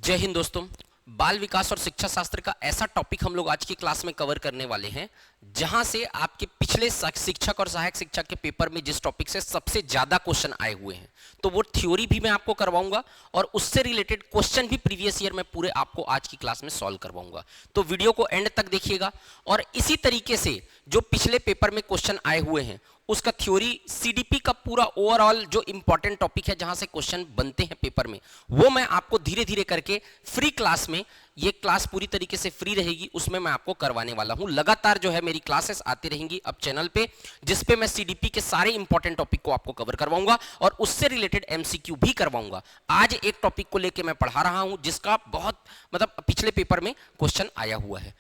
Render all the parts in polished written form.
जय हिंद दोस्तों। बाल विकास और शिक्षा शास्त्र का ऐसा टॉपिक हम लोग आज की क्लास में कवर करने वाले हैं जहां से आपके पिछले शिक्षक और सहायक शिक्षक के पेपर में जिस टॉपिक से सबसे ज्यादा क्वेश्चन आए हुए हैं तो वो थ्योरी भी मैं आपको करवाऊंगा और उससे रिलेटेड क्वेश्चन भी प्रीवियस ईयर में पूरे आपको आज की क्लास में सॉल्व करवाऊंगा। तो वीडियो को एंड तक देखिएगा और इसी तरीके से जो पिछले पेपर में क्वेश्चन आए हुए हैं उसका थ्योरी सीडीपी का पूरा ओवरऑल जो इंपॉर्टेंट टॉपिक है जहां से क्वेश्चन बनते हैं पेपर में वो मैं आपको धीरे धीरे करके फ्री क्लास में, ये क्लास पूरी तरीके से फ्री रहेगी, उसमें मैं आपको करवाने वाला हूं। लगातार जो है मेरी क्लासेस आती रहेंगी अब चैनल पे जिसपे मैं सीडीपी के सारे इंपॉर्टेंट टॉपिक को आपको कवर करवाऊंगा और उससे रिलेटेड एमसीक्यू भी करवाऊंगा। आज एक टॉपिक को लेकर मैं पढ़ा रहा हूं जिसका बहुत पिछले पेपर में क्वेश्चन आया हुआ है।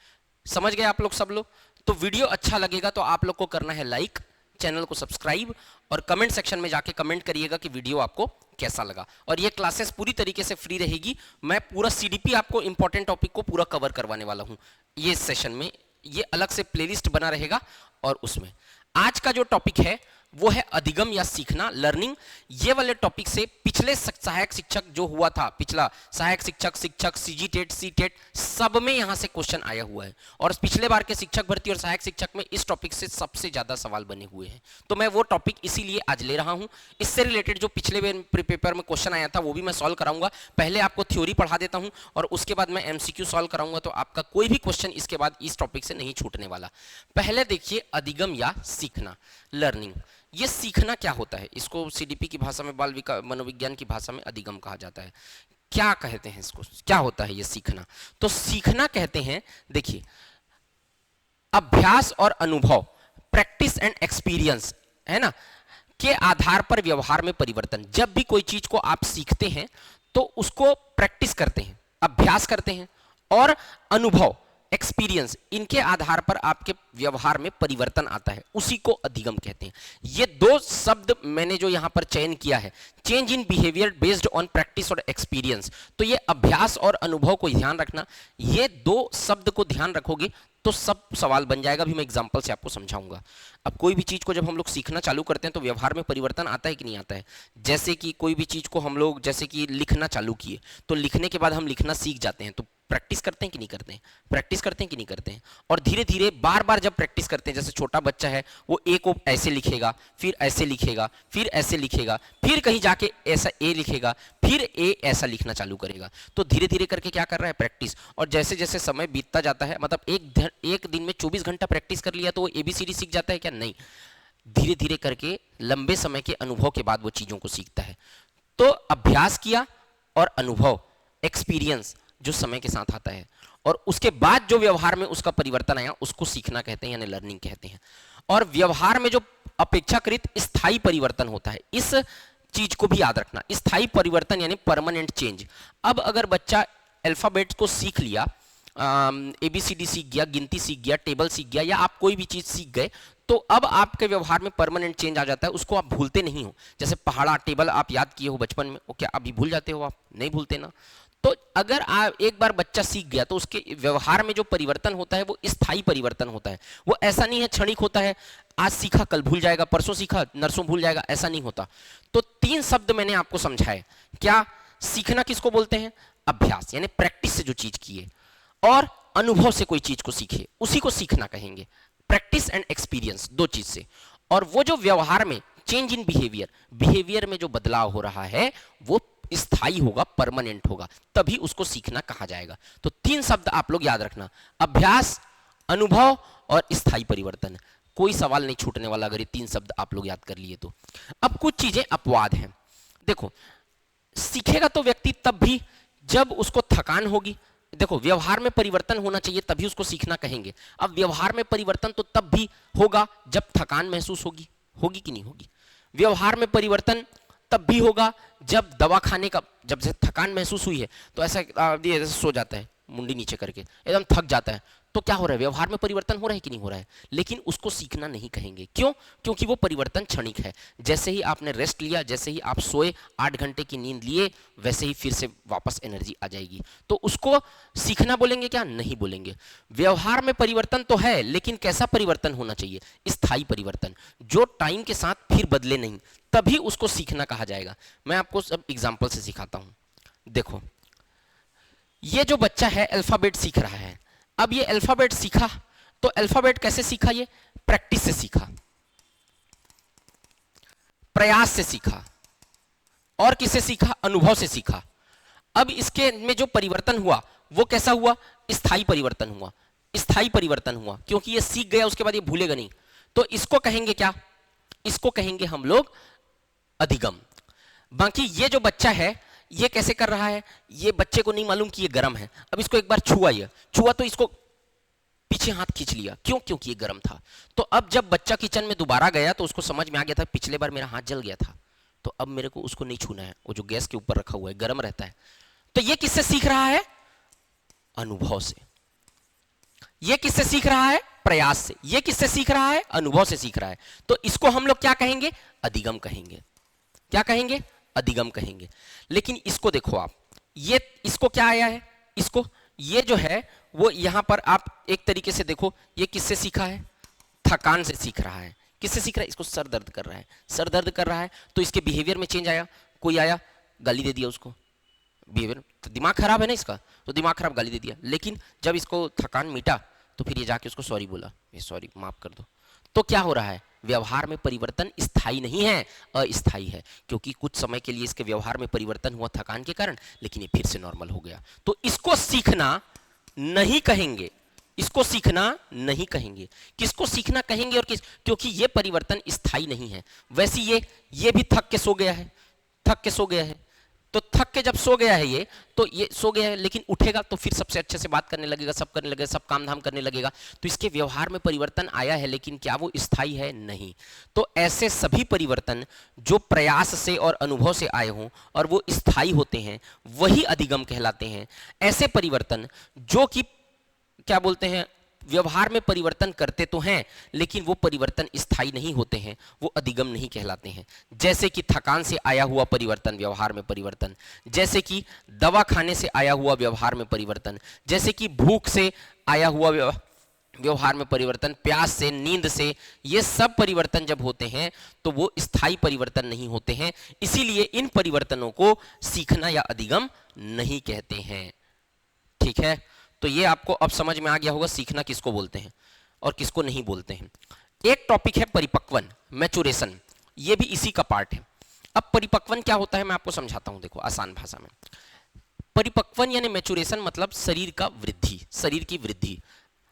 समझ गए आप लोग सब लोग? तो वीडियो अच्छा लगेगा तो आप लोग को करना है लाइक, चैनल को सब्सक्राइब और कमेंट सेक्शन में जाके कमेंट करिएगा कि वीडियो आपको कैसा लगा। और ये क्लासेस पूरी तरीके से फ्री रहेगी। मैं पूरा सीडीपी आपको इंपॉर्टेंट टॉपिक को पूरा कवर करवाने वाला हूं ये सेशन में। ये अलग से प्लेलिस्ट बना रहेगा और उसमें आज का जो टॉपिक है वो है अधिगम या सीखना, लर्निंग। ये वाले टॉपिक से पिछले सहायक शिक्षक जो हुआ था, पिछला सहायक शिक्षक सीजी टेट सी टेट सब में यहां से क्वेश्चन आया हुआ है और पिछले बार के शिक्षक भर्ती और सहायक शिक्षक में इस टॉपिक से सबसे ज्यादा सवाल बने हुए हैं। तो मैं वो टॉपिक इसीलिए आज ले रहा हूं। इससे रिलेटेड जो पिछले पेपर में क्वेश्चन आया था वो भी मैं सॉल्व कराऊंगा। पहले आपको थ्योरी पढ़ा देता हूं और उसके बाद मैं एमसीक्यू सॉल्व कराऊंगा, तो आपका कोई भी क्वेश्चन इसके बाद इस टॉपिक से नहीं छूटने वाला। पहले देखिए अधिगम या सीखना, लर्निंग। ये सीखना क्या होता है? इसको सीडीपी की भाषा में, बाल विकास मनोविज्ञान की भाषा में अधिगम कहा जाता है। क्या कहते हैं इसको, क्या होता है ये सीखना? तो सीखना कहते हैं, देखिए, अभ्यास और अनुभव, प्रैक्टिस एंड एक्सपीरियंस, है ना, के आधार पर व्यवहार में परिवर्तन। जब भी कोई चीज को आप सीखते हैं तो उसको प्रैक्टिस करते हैं, अभ्यास करते हैं और अनुभव, एक्सपीरियंस, इनके आधार पर आपके व्यवहार में परिवर्तन आता है, उसी को अधिगम कहते हैं। ये दो शब्द मैंने जो यहां पर चयन किया है, change in behaviour based on practice और एक्सपीरियंस, तो ये अभ्यास और अनुभव को ध्यान रखना। ये दो शब्द को ध्यान रखोगे तो सब सवाल बन जाएगा। भी मैं एग्जांपल से आपको समझाऊंगा। अब कोई भी चीज को जब हम लोग सीखना चालू करते हैं तो व्यवहार में परिवर्तन आता है कि नहीं आता है? जैसे कि कोई भी चीज को हम लोग, जैसे कि लिखना चालू किए तो लिखने के बाद हम लिखना सीख जाते हैं, तो प्रैक्टिस करते हैं कि नहीं करते हैं? प्रैक्टिस करते हैं कि नहीं करते हैं? और धीरे धीरे बार बार जब प्रैक्टिस करते हैं, जैसे छोटा बच्चा है वो ए को ऐसे लिखेगा, फिर ऐसे लिखेगा, फिर ऐसे लिखेगा, फिर कहीं जाके ऐसा ए लिखेगा, फिर ए ऐसा लिखना चालू करेगा, तो धीरे धीरे करके क्या कर रहा है? प्रैक्टिस। और जैसे जैसे समय बीतता जाता है, मतलब एक दिन में 24 घंटा प्रैक्टिस कर लिया तो वो एबीसीडी सीख जाता है क्या? नहीं, धीरे धीरे करके लंबे समय के अनुभव के बाद वो चीजों को सीखता है। तो अभ्यास किया और अनुभव, एक्सपीरियंस जो समय के साथ आता है और उसके बाद जो व्यवहार में उसका परिवर्तन आया उसको सीखना कहते हैं, यानी लर्निंग कहते हैं। और व्यवहार में जो अपेक्षाकृत स्थायी परिवर्तन होता है, इस चीज को भी याद रखना, स्थायी परिवर्तन यानी परमानेंट चेंज। अब अगर बच्चा अल्फाबेट को सीख लिया, एबीसीडी सीख गया, गिनती सीख गया, टेबल सीख गया, या आप कोई भी चीज सीख गए, तो अब आपके व्यवहार में परमानेंट चेंज आ जाता है, उसको आप भूलते नहीं हो। जैसे पहाड़ा टेबल आप याद किए हो बचपन में, वो क्या अभी भूल जाते हो? आप नहीं भूलते ना। तो अगर आप एक बार बच्चा सीख गया तो उसके व्यवहार में जो परिवर्तन होता है वो स्थायी परिवर्तन होता है। वो ऐसा नहीं है क्षणिक होता है, आज सीखा कल भूल जाएगा, परसों सीखा नरसों भूल जाएगा, ऐसा नहीं होता। तो 3 शब्द मैंने आपको समझाए। क्या सीखना किसको बोलते हैं? अभ्यास यानी प्रैक्टिस से जो चीज किए, और अनुभव से कोई चीज को सीखे उसी को सीखना कहेंगे। प्रैक्टिस एंड एक्सपीरियंस, दो चीज से। और वो जो व्यवहार में चेंज इन बिहेवियर, बिहेवियर में जो बदलाव हो रहा है वो स्थायी होगा, परमानेंट होगा, तभी उसको सीखना कहा जाएगा। तो 3 शब्द आप लोग याद रखना, अभ्यास, अनुभव और स्थायी परिवर्तन। कोई सवाल नहीं छूटने वाला अगर ये 3 शब्द आप लोग याद कर लिए तो। अब कुछ चीजें अपवाद हैं। देखो, सीखेगा तो व्यक्ति तब भी जब उसको थकान होगी। देखो, व्यवहार में परिवर्तन होना चाहिए तभी उसको सीखना कहेंगे। अब व्यवहार में परिवर्तन तो तब भी होगा जब थकान महसूस होगी, होगी कि नहीं होगी? व्यवहार में परिवर्तन तब भी होगा जब दवा खाने का, जब से थकान महसूस हुई है तो ऐसा सो जाता है मुंडी नीचे करके, एकदम थक जाता है, तो क्या हो रहा है? व्यवहार में परिवर्तन हो रहा है कि नहीं हो रहा है? लेकिन उसको सीखना नहीं कहेंगे। क्यों? क्योंकि वो परिवर्तन क्षणिक है। जैसे ही आपने रेस्ट लिया, जैसे ही आप सोए, 8 घंटे की नींद लिए, वैसे ही फिर से वापस एनर्जी आ जाएगी। तो उसको सीखना बोलेंगे क्या? नहीं बोलेंगे। व्यवहार में परिवर्तन तो है, लेकिन कैसा परिवर्तन होना चाहिए? स्थायी परिवर्तन, जो टाइम के साथ फिर बदले नहीं, तभी उसको सीखना कहा जाएगा। मैं आपको सब एग्जाम्पल से सिखाता हूं। देखो, ये जो बच्चा है अल्फाबेट सीख रहा है। अब ये अल्फाबेट सीखा, तो अल्फाबेट कैसे सीखा? ये प्रैक्टिस से सीखा, प्रयास से सीखा, और किससे सीखा? अनुभव से सीखा। अब इसके में जो परिवर्तन हुआ वो कैसा हुआ? स्थायी परिवर्तन हुआ। स्थायी परिवर्तन हुआ क्योंकि ये सीख गया, उसके बाद ये भूलेगा नहीं। तो इसको कहेंगे क्या? इसको कहेंगे हम लोग अधिगम। बाकी ये जो बच्चा है ये कैसे कर रहा है? ये बच्चे को नहीं मालूम कि ये गर्म है। अब इसको एक बार छुआ, ये छुआ तो इसको पीछे हाथ खींच लिया। क्यों? क्योंकि ये गर्म था। तो अब जब बच्चा किचन में दोबारा गया तो उसको समझ में आ गया था पिछले बार मेरा हाथ जल गया था, तो अब मेरे को उसको नहीं छूना है, वो जो गैस के ऊपर रखा हुआ है गर्म रहता है। तो ये किससे सीख रहा है? अनुभव से। ये किससे सीख रहा है? प्रयास से। ये किससे सीख रहा है? अनुभव से सीख रहा है। तो इसको हम लोग क्या कहेंगे? अधिगम कहेंगे। क्या कहेंगे? अधिगम कहेंगे। लेकिन इसको देखो आप, ये इसको क्या आया है? इसको ये जो है वो यहां पर आप एक तरीके से देखो, ये किससे सीखा है? थकान से सीख रहा है। किससे सीख रहा है? इसको सर दर्द कर रहा है, सर दर्द कर रहा है तो इसके बिहेवियर में चेंज आया। कोई आया गाली दे दिया उसको, बिहेवियर तो दिमाग खराब है ना इसका, तो दिमाग खराब, गाली दे दिया। लेकिन जब इसको थकान मिटा तो फिर ये जाके उसको सॉरी बोला, ये सॉरी माफ कर दो। तो क्या हो रहा है? व्यवहार में परिवर्तन स्थायी नहीं है, अस्थायी है। क्योंकि कुछ समय के लिए इसके व्यवहार में परिवर्तन हुआ थकान के कारण, लेकिन ये फिर से नॉर्मल हो गया। तो इसको सीखना नहीं कहेंगे, इसको सीखना नहीं कहेंगे। किसको सीखना कहेंगे और किस? क्योंकि ये परिवर्तन स्थायी नहीं है। वैसे ये भी थक के सो गया है, थक के सो गया है। तो थक के जब सो गया है ये, तो ये सो गया है, लेकिन उठेगा तो फिर सबसे अच्छे से बात करने लगेगा, सब करने लगेगा, सब काम धाम करने लगेगा। तो इसके व्यवहार में परिवर्तन आया है, लेकिन क्या वो स्थायी है? नहीं। तो ऐसे सभी परिवर्तन जो प्रयास से और अनुभव से आए हों और वो स्थायी होते हैं, वही अधिगम कहलाते हैं। ऐसे परिवर्तन जो कि क्या बोलते हैं, व्यवहार में परिवर्तन करते तो हैं लेकिन वो परिवर्तन स्थायी नहीं होते हैं, वो अधिगम नहीं कहलाते हैं। जैसे कि थकान से आया हुआ परिवर्तन, व्यवहार में परिवर्तन। जैसे कि दवा खाने से आया हुआ व्यवहार में परिवर्तन। जैसे कि भूख से आया हुआ व्यवहार में परिवर्तन, प्यास से, नींद से। ये सब परिवर्तन जब होते हैं तो वो स्थायी परिवर्तन नहीं होते हैं। इसीलिए इन परिवर्तनों को सीखना या अधिगम नहीं कहते हैं। ठीक है, तो ये आपको अब समझ में आ गया होगा सीखना किसको बोलते हैं और किसको नहीं बोलते हैं। एक टॉपिक है परिपक्वन, मैचुरेशन। ये भी इसी का पार्ट है। अब परिपक्वन क्या होता है मैं आपको समझाता हूं, देखो आसान भाषा में। परिपक्वन यानी मैचुरेशन मतलब शरीर का वृद्धि, शरीर की वृद्धि।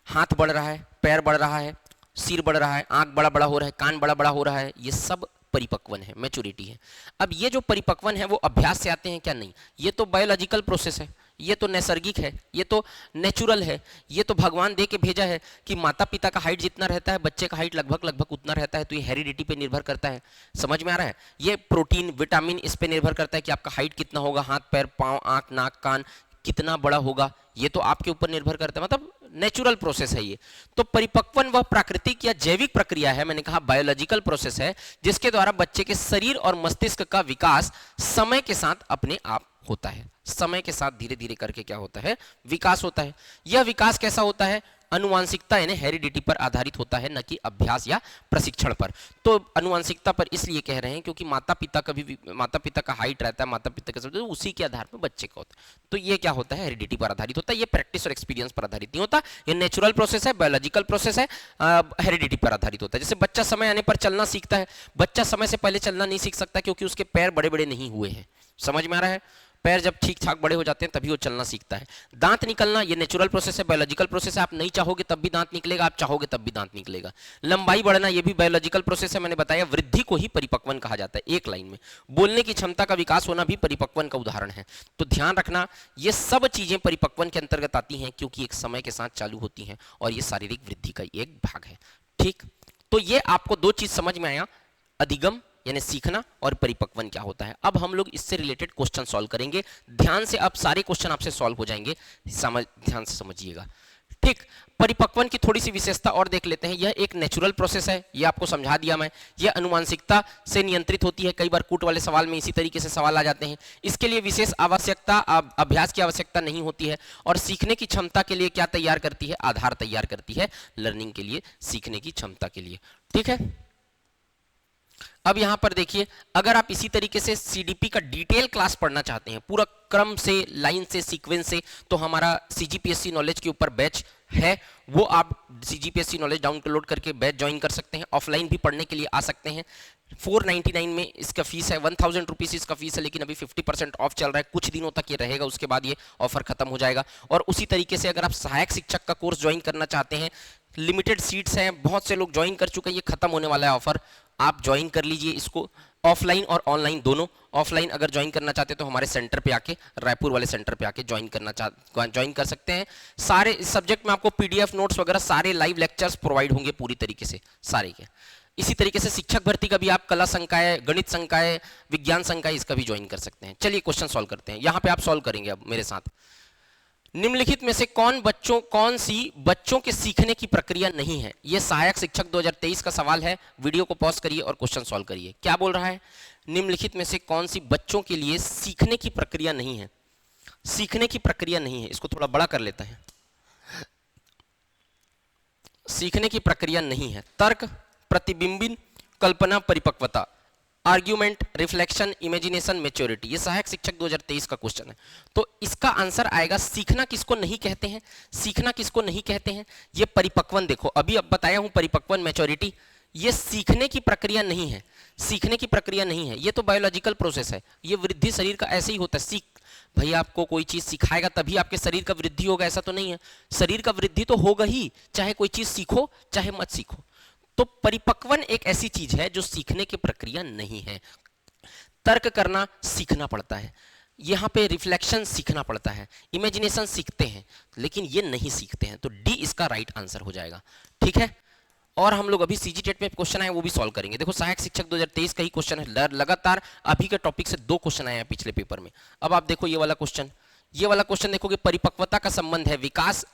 हाथ बढ़ रहा है, पैर बढ़ रहा है, सिर बढ़ रहा है, आंख बड़ा बड़ा हो रहा है, कान बड़ा बड़ा हो रहा है, ये सब परिपक्वन है, मैच्योरिटी है। अब ये जो परिपक्वन है वो अभ्यास से आते हैं क्या? नहीं, ये तो बायोलॉजिकल प्रोसेस है, ये तो नैसर्गिक है, ये तो नेचुरल है। ये तो भगवान दे के भेजा है कि माता पिता का हाइट जितना रहता है बच्चे का हाइट लगभग उतना रहता है। तो ये हेरिडिटी पे निर्भर करता है। समझ में आ रहा है? ये प्रोटीन विटामिन इस पे निर्भर करता है कि आपका हाइट कितना होगा, हाथ पैर पाँव आँख नाक कान कितना बड़ा होगा, ये तो आपके ऊपर निर्भर करता है। मतलब नेचुरल प्रोसेस है ये। तो परिपक्वन वह प्राकृतिक या जैविक प्रक्रिया है, मैंने कहा बायोलॉजिकल प्रोसेस है, जिसके द्वारा बच्चे के शरीर और मस्तिष्क का विकास समय के साथ अपने आप होता है। समय के साथ धीरे धीरे करके क्या होता है? विकास होता है। यह विकास कैसा होता है? अनुवांशिकता यानी हेरिडिटी पर आधारित होता है, न कि अभ्यास या प्रशिक्षण पर। तो अनुवांशिकता पर इसलिए कह रहे हैं क्योंकि माता पिता का हाइट रहता है, माता पिता का सब उसी के आधार पर बच्चे का होता है। तो ये क्या होता है? हेरिडिटी पर आधारित होता है। ये प्रैक्टिस और एक्सपीरियंस पर आधारित नहीं होता। ये नेचुरल प्रोसेस है, बायोलॉजिकल प्रोसेस है, हेरिडिटी पर आधारित होता है। जैसे बच्चा समय आने पर चलना सीखता है। बच्चा समय से पहले चलना नहीं सीख सकता क्योंकि उसके पैर बड़े बड़े नहीं हुए हैं। समझ में आ रहा है? पैर जब ठीक ठाक बड़े हो जाते हैं तभी वो चलना सीखता है। दांत निकलना ये नेचुरल प्रोसेस है, बायोलॉजिकल प्रोसेस है। आप नहीं चाहोगे तब भी दांत निकलेगा, आप चाहोगे तब भी दांत निकलेगा। लंबाई बढ़ना ये भी बायोलॉजिकल प्रोसेस है, मैंने बताया। वृद्धि को ही परिपक्वन कहा जाता है। एक लाइन में बोलने की क्षमता का विकास होना भी परिपक्वन का उदाहरण है। तो ध्यान रखना, ये सब चीजें परिपक्वन के अंतर्गत आती हैं क्योंकि एक समय के साथ चालू होती हैं और ये शारीरिक वृद्धि का एक भाग है। ठीक, तो ये आपको दो चीज समझ में आया, अधिगम यानी सीखना और परिपक्वन क्या होता है। अब हम लोग इससे रिलेटेड क्वेश्चन सॉल्व करेंगे। ध्यान से, अब सारे क्वेश्चन आपसे सॉल्व हो जाएंगे, ध्यान से समझिएगा। ठीक, परिपक्वन की थोड़ी सी विशेषता और देख लेते हैं। यह एक नेचुरल प्रोसेस है, यह आपको समझा दिया मैं। यह अनुवांशिकता से नियंत्रित होती है। कई बार कूट वाले सवाल में इसी तरीके से सवाल आ जाते हैं। इसके लिए विशेष आवश्यकता, अभ्यास की आवश्यकता नहीं होती है। और सीखने की क्षमता के लिए क्या तैयार करती है? आधार तैयार करती है लर्निंग के लिए, सीखने की क्षमता के लिए। ठीक है, अब यहां पर देखिए, अगर आप इसी तरीके से सीडीपी का डिटेल क्लास पढ़ना चाहते हैं, पूरा क्रम से, लाइन से, सीक्वेंस से, तो हमारा सीजीपीएससी नॉलेज के ऊपर बैच है, वो आप सीजीपीएससी नॉलेज डाउनलोड करके बैच ज्वाइन कर सकते हैं। ऑफलाइन भी पढ़ने के लिए आ सकते हैं। 499 में इसका फीस है, 1000 रुपीज इसका फीस है, लेकिन अभी 50% ऑफ चल रहा है, कुछ दिनों तक ये रहेगा, उसके बाद ये ऑफर खत्म हो जाएगा। और उसी तरीके से अगर आप सहायक शिक्षक का कोर्स ज्वाइन करना चाहते हैं, लिमिटेड सीट्स हैं, बहुत से लोग ज्वाइन कर चुके हैं, ये खत्म होने वाला है ऑफर, आप ज्वाइन कर लीजिए इसको, ऑफलाइन और ऑनलाइन दोनों। ऑफलाइन अगर ज्वाइन करना चाहते हैं तो हमारे सेंटर पे आके, रायपुर वाले सेंटर पे आके ज्वाइन कर सकते हैं। सारे सब्जेक्ट में आपको पीडीएफ नोट्स वगैरह सारे लाइव लेक्चर्स प्रोवाइड होंगे पूरी तरीके से सारे के। इसी तरीके से शिक्षक भर्ती का भी आप कला संकाय, गणित संकाय, विज्ञान संकाय, इसका भी ज्वाइन कर सकते हैं। चलिए क्वेश्चन सॉल्व करते हैं। यहाँ पे आप सॉल्व करेंगे अब मेरे साथ। निम्नलिखित में से कौन सी बच्चों के सीखने की प्रक्रिया नहीं है? यह सहायक शिक्षक 2023 का सवाल है। वीडियो को पॉज करिए और क्वेश्चन सॉल्व करिए। क्या बोल रहा है? निम्नलिखित में से कौन सी बच्चों के लिए सीखने की प्रक्रिया नहीं है? सीखने की प्रक्रिया नहीं है, इसको थोड़ा बड़ा कर लेते हैं। सीखने की प्रक्रिया नहीं है। तर्क, प्रतिबिंबित, कल्पना, परिपक्वता, आर्ग्यूमेंट, रिफ्लेक्शन, इमेजिनेशन, मैच्योरिटी। ये सहायक शिक्षक 2023 का क्वेश्चन है। तो इसका आंसर आएगा, सीखना किसको नहीं कहते हैं? सीखना किसको नहीं कहते हैं? ये परिपक्वन, देखो अभी अब बताया हूं, परिपक्वन, मैच्योरिटी, ये सीखने की प्रक्रिया नहीं है। सीखने की प्रक्रिया नहीं है, ये तो बायोलॉजिकल प्रोसेस है। ये वृद्धि शरीर का ऐसे ही होता है। सीख भाई, आपको कोई चीज सिखाएगा तभी आपके शरीर का वृद्धि होगा, ऐसा तो नहीं है। शरीर का वृद्धि तो होगा ही, चाहे कोई चीज सीखो चाहे मत सीखो। तो परिपक्वन एक ऐसी चीज है जो सीखने की प्रक्रिया नहीं है। तर्क करना सीखना पड़ता है, यहां पे रिफ्लेक्शन सीखना पड़ता है, इमेजिनेशन सीखते हैं, लेकिन ये नहीं सीखते हैं। तो डी इसका राइट आंसर हो जाएगा। ठीक है, और हम लोग अभी सीजी टेट में क्वेश्चन आए वो भी सॉल्व करेंगे। देखो सहायक शिक्षक 2023 का ही क्वेश्चन है, लगातार अभी के टॉपिक से 2 क्वेश्चन आए हैं पिछले पेपर में। अब आप देखो ये वाला क्वेश्चन, ये वाला क्वेश्चन देखोगे, परिपक्वता का संबंध है विकास,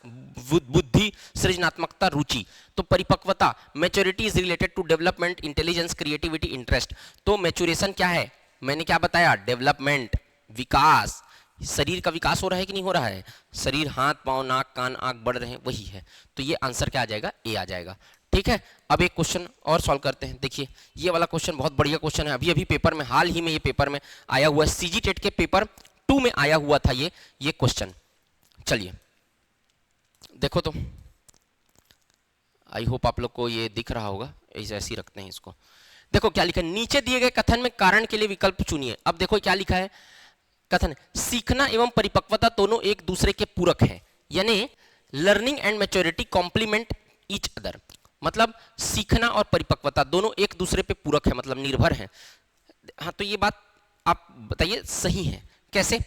बुद्धि, सृजनात्मकता, रुचि। तो परिपक्वता, maturity is related to development, intelligence, creativity, interest. तो मैच्योरेशन क्या है? मैंने क्या बताया? डेवलपमेंट, विकास। शरीर का विकास हो रहा है कि नहीं हो रहा है? शरीर, हाथ, पांव, नाक, कान, आंख बढ़ रहे हैं, वही है। तो ये आंसर क्या आ जाएगा? ए आ जाएगा। ठीक है, अब एक क्वेश्चन और सॉल्व करते हैं। देखिए ये वाला क्वेश्चन बहुत बढ़िया क्वेश्चन है, अभी अभी पेपर में, हाल ही में ये पेपर में आया हुआ है, सीजी टेट के पेपर 2 में आया हुआ था ये क्वेश्चन। चलिए देखो, तो आई होप आप लोग को ये दिख रहा होगा, ऐसे ही रखते हैं इसको। देखो क्या लिखा है, नीचे दिए गए कथन में कारण के लिए विकल्प चुनिए। अब देखो क्या लिखा है, कथन, सीखना एवं परिपक्वता दोनों एक दूसरे के पूरक हैं, यानी learning and maturity complement each other. मतलब सीखना और परिपक्वता दोनों एक दूसरे पे पूरक है, मतलब निर्भर है। हाँ, तो ये बात आप बताइए सही है कैसे?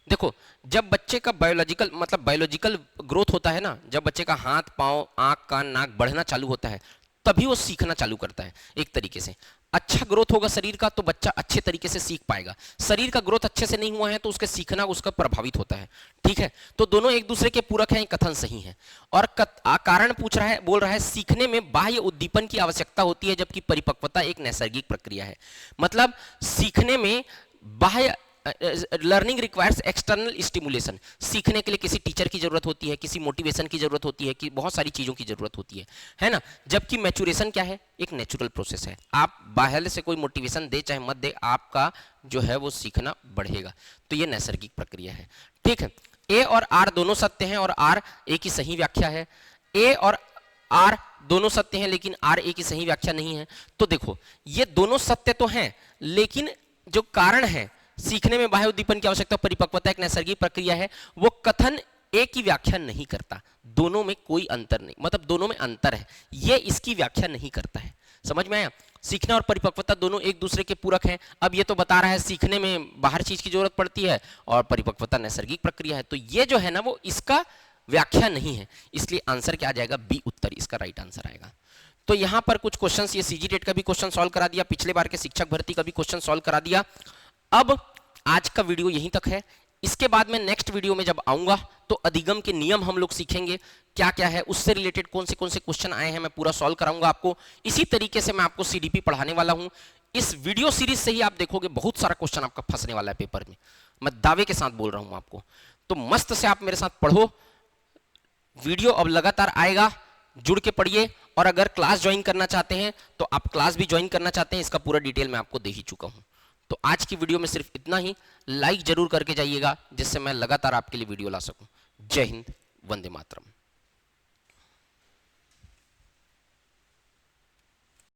देखो जब बच्चे का बायोलॉजिकल ग्रोथ होता है ना, जब बच्चे का हाथ, पांव, आंख, कान, नाक बढ़ना चालू होता है, तभी वो सीखना चालू करता है। एक तरीके से अच्छा ग्रोथ होगा शरीर का तो बच्चा अच्छे तरीके से सीख पाएगा। शरीर का ग्रोथ अच्छे से नहीं हुआ है तो उसके सीखना उसका प्रभावित होता है। ठीक है, तो दोनों एक दूसरे के पूरक हैं, कथन सही है। और कारण पूछ रहा है, बोल रहा है सीखने में बाह्य उद्दीपन की आवश्यकता होती है, जबकि परिपक्वता एक नैसर्गिक प्रक्रिया है। मतलब सीखने में बाह्य, लर्निंग रिक्वायर्स एक्सटर्नल स्टिमुलेशन, सीखने के लिए किसी टीचर की जरूरत होती है, किसी मोटिवेशन की जरूरत होती है, कि बहुत सारी चीजों की जरूरत होती है ना। जबकि मैच्योरेशन क्या है? एक नेचुरल प्रोसेस है। आप बाहर से कोई मोटिवेशन दे चाहे मत दे, आपका जो है वो सीखना बढ़ेगा। तो ये नैसर्गिक प्रक्रिया है। ठीक है, ए और आर दोनों सत्य हैं और आर ए की सही व्याख्या है। ए और आर दोनों सत्य हैं लेकिन आर ए की सही व्याख्या नहीं है। तो देखो ये दोनों सत्य तो हैं, लेकिन जो कारण है सीखने में बाह्य उद्दीपन की आवश्यकता, परिपक्वता एक नैसर्गिक प्रक्रिया है, वो कथन ए की व्याख्या नहीं करता। दोनों में कोई अंतर नहीं, मतलब दोनों में अंतर है, ये इसकी व्याख्या नहीं करता है। समझ में आया? सीखना और परिपक्वता दोनों एक दूसरे के पूरक हैं। अब ये तो बता रहा है सीखने में बाहर चीज की जरूरत पड़ती है और परिपक्वता नैसर्गिक प्रक्रिया है। तो ये जो है ना वो इसका व्याख्या नहीं है, इसलिए आंसर क्या आ जाएगा? बी उत्तर इसका राइट आंसर आएगा। तो यहां पर कुछ क्वेश्चंस, ये सीजी टेट का भी क्वेश्चन सॉल्व करा दिया, पिछले बार के शिक्षक भर्ती का भी क्वेश्चन सॉल्व करा दिया। अब आज का वीडियो यहीं तक है। इसके बाद में नेक्स्ट वीडियो में जब आऊंगा तो अधिगम के नियम हम लोग सीखेंगे, क्या क्या है, उससे रिलेटेड कौन से क्वेश्चन आए हैं मैं पूरा सॉल्व कराऊंगा आपको। इसी तरीके से मैं आपको सीडीपी पढ़ाने वाला हूं। इस वीडियो सीरीज से ही आप देखोगे बहुत सारा क्वेश्चन आपका फंसने वाला है पेपर में, मैं दावे के साथ बोल रहा हूं आपको। तो मस्त से आप मेरे साथ पढ़ो, वीडियो अब लगातार आएगा, जुड़ के पढ़िए। और अगर क्लास ज्वाइन करना चाहते हैं तो आप क्लास भी ज्वाइन करना चाहते हैं, इसका पूरा डिटेल मैं आपको दे ही चुका हूं। तो आज की वीडियो में सिर्फ इतना ही। लाइक जरूर करके जाइएगा, जिससे मैं लगातार आपके लिए वीडियो ला सकूं। जय हिंद, वंदे मातरम।